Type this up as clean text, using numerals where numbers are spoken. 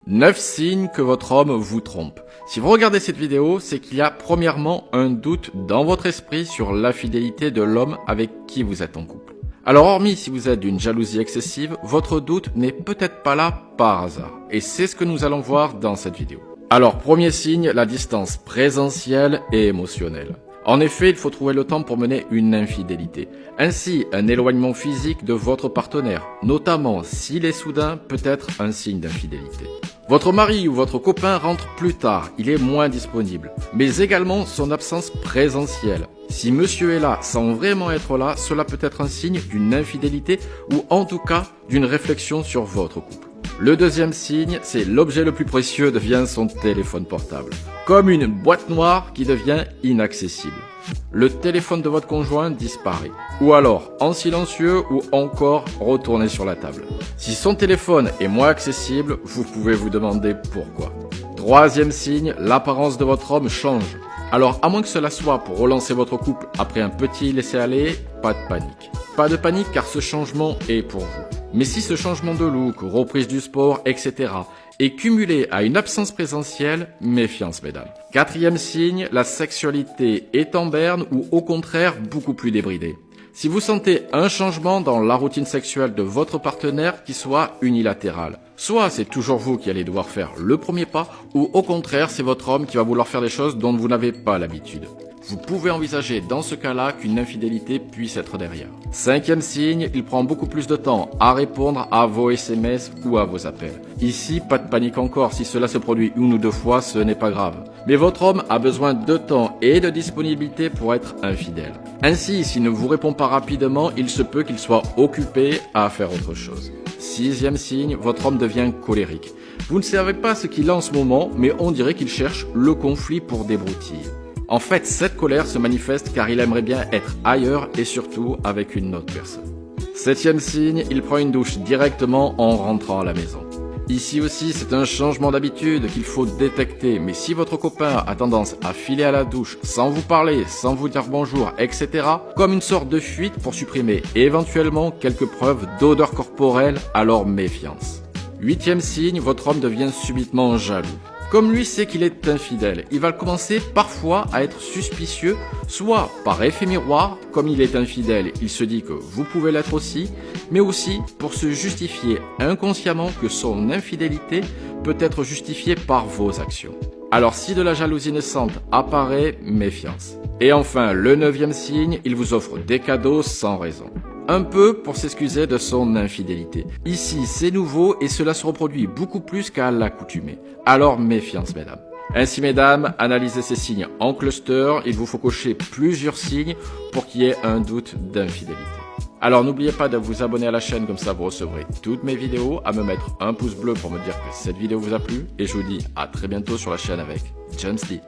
9 signes que votre homme vous trompe. Si vous regardez cette vidéo, c'est qu'il y a premièrement un doute dans votre esprit sur la fidélité de l'homme avec qui vous êtes en couple. Alors hormis si vous êtes d'une jalousie excessive, votre doute n'est peut-être pas là par hasard. Et c'est ce que nous allons voir dans cette vidéo. Alors premier signe, la distance présentielle et émotionnelle. En effet, il faut trouver le temps pour mener une infidélité. Ainsi, un éloignement physique de votre partenaire, notamment s'il est soudain, peut être un signe d'infidélité. Votre mari ou votre copain rentre plus tard, il est moins disponible, mais également son absence présentielle. Si monsieur est là sans vraiment être là, cela peut être un signe d'une infidélité ou en tout cas d'une réflexion sur votre couple. Le deuxième signe, c'est l'objet le plus précieux devient son téléphone portable. Comme une boîte noire qui devient inaccessible. Le téléphone de votre conjoint disparaît. Ou alors en silencieux ou encore retourné sur la table. Si son téléphone est moins accessible, vous pouvez vous demander pourquoi. Troisième signe, l'apparence de votre homme change. Alors à moins que cela soit pour relancer votre couple après un petit laisser-aller, pas de panique. Pas de panique car ce changement est pour vous. Mais si ce changement de look, reprise du sport, etc. est cumulé à une absence présentielle, méfiance mesdames. Quatrième signe, la sexualité est en berne ou au contraire beaucoup plus débridée. Si vous sentez un changement dans la routine sexuelle de votre partenaire qui soit unilatéral, soit c'est toujours vous qui allez devoir faire le premier pas, ou au contraire c'est votre homme qui va vouloir faire des choses dont vous n'avez pas l'habitude. Vous pouvez envisager dans ce cas-là qu'une infidélité puisse être derrière. Cinquième signe, il prend beaucoup plus de temps à répondre à vos SMS ou à vos appels. Ici, pas de panique encore, si cela se produit une ou deux fois, ce n'est pas grave. Mais votre homme a besoin de temps et de disponibilité pour être infidèle. Ainsi, s'il ne vous répond pas rapidement, il se peut qu'il soit occupé à faire autre chose. Sixième signe, votre homme devient colérique. Vous ne savez pas ce qu'il a en ce moment, mais on dirait qu'il cherche le conflit pour débrouiller. En fait, cette colère se manifeste car il aimerait bien être ailleurs et surtout avec une autre personne. Septième signe, il prend une douche directement en rentrant à la maison. Ici aussi, c'est un changement d'habitude qu'il faut détecter, mais si votre copain a tendance à filer à la douche sans vous parler, sans vous dire bonjour, etc., comme une sorte de fuite pour supprimer éventuellement quelques preuves d'odeur corporelle, alors méfiance. Huitième signe, votre homme devient subitement jaloux. Comme lui sait qu'il est infidèle, il va commencer parfois à être suspicieux, soit par effet miroir, comme il est infidèle, il se dit que vous pouvez l'être aussi, mais aussi pour se justifier inconsciemment que son infidélité peut être justifiée par vos actions. Alors si de la jalousie naissante apparaît, méfiance. Et enfin, le neuvième signe, il vous offre des cadeaux sans raison. Un peu pour s'excuser de son infidélité. Ici, c'est nouveau et cela se reproduit beaucoup plus qu'à l'accoutumée. Alors méfiance mesdames. Ainsi mesdames, analysez ces signes en cluster, il vous faut cocher plusieurs signes pour qu'il y ait un doute d'infidélité. Alors n'oubliez pas de vous abonner à la chaîne, comme ça vous recevrez toutes mes vidéos, à me mettre un pouce bleu pour me dire que cette vidéo vous a plu et je vous dis à très bientôt sur la chaîne avec James D.